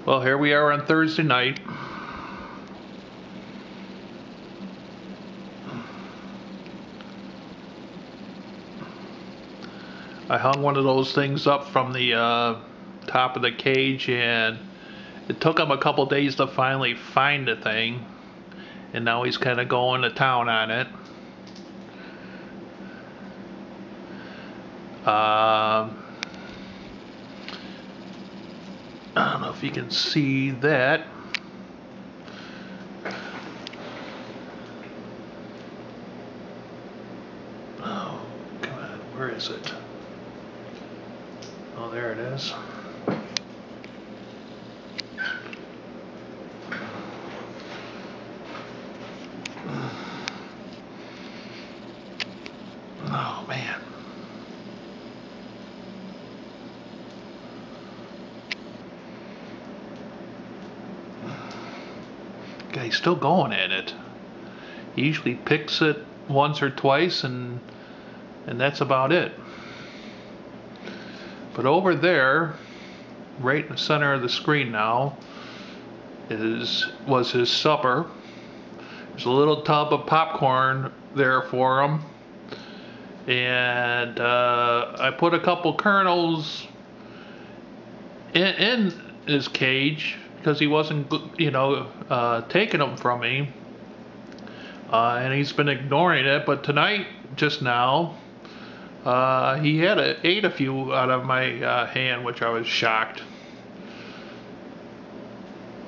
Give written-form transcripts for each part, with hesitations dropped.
Well, here we are on Thursday night. I hung one of those things up from the top of the cage, and it took him a couple days to finally find the thing, and now he's kind of going to town on it. I don't know if you can see that. Oh, come on, where is it? Oh, there it is. Oh, man. Guy's still going at it. He usually picks it once or twice, and that's about it. But over there, right in the center of the screen now, was his supper. There's a little tub of popcorn there for him, and I put a couple kernels in his cage because he wasn't, taking them from me, and he's been ignoring it. But tonight, just now, he ate a few out of my hand, which I was shocked.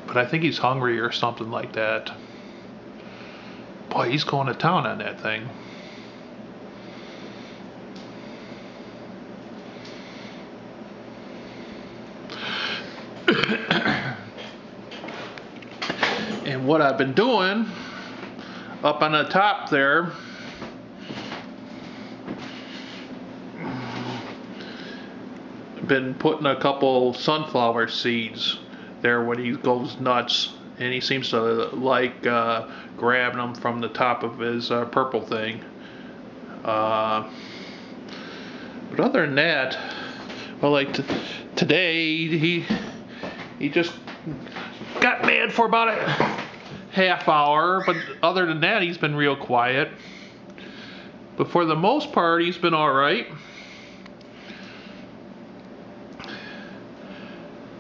But I think he's hungry or something like that. Boy, he's going to town on that thing. And what I've been doing up on the top there, been putting a couple sunflower seeds there when he goes nuts, and he seems to like grabbing them from the top of his purple thing. But other than that, well, like today he just got mad for about a half hour, but other than that, he's been real quiet. But for the most part, he's been all right.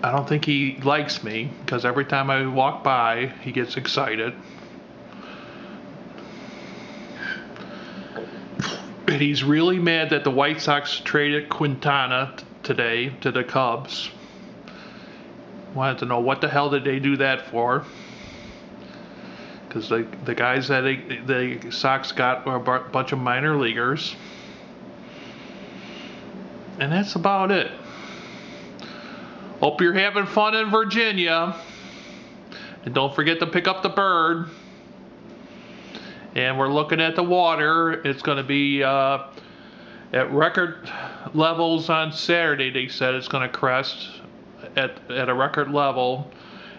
I don't think he likes me, because every time I walk by, he gets excited. And he's really mad that the White Sox traded Quintana today to the Cubs. Wanted to know what the hell did they do that for? Because the guys that the Sox got were a bunch of minor leaguers. And that's about it. Hope you're having fun in Virginia. And don't forget to pick up the bird. And we're looking at the water. It's going to be at record levels on Saturday. They said it's going to crest at a record level.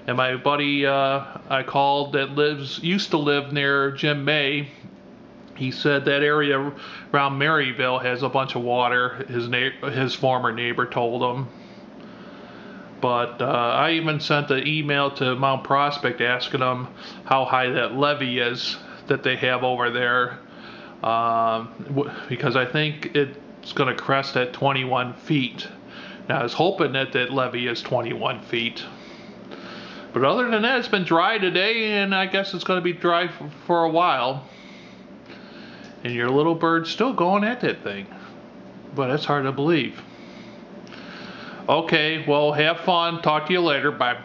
And my buddy I called that used to live near Jim May, he said that area around Maryville has a bunch of water. His former neighbor told him. But I even sent an email to Mount Prospect asking them how high that levee is that they have over there, because I think it's going to crest at 21 feet. Now, I was hoping that levee is 21 feet. But other than that, it's been dry today, and I guess it's going to be dry for a while. And your little bird's still going at that thing. But it's hard to believe. Okay, well, have fun. Talk to you later. Bye.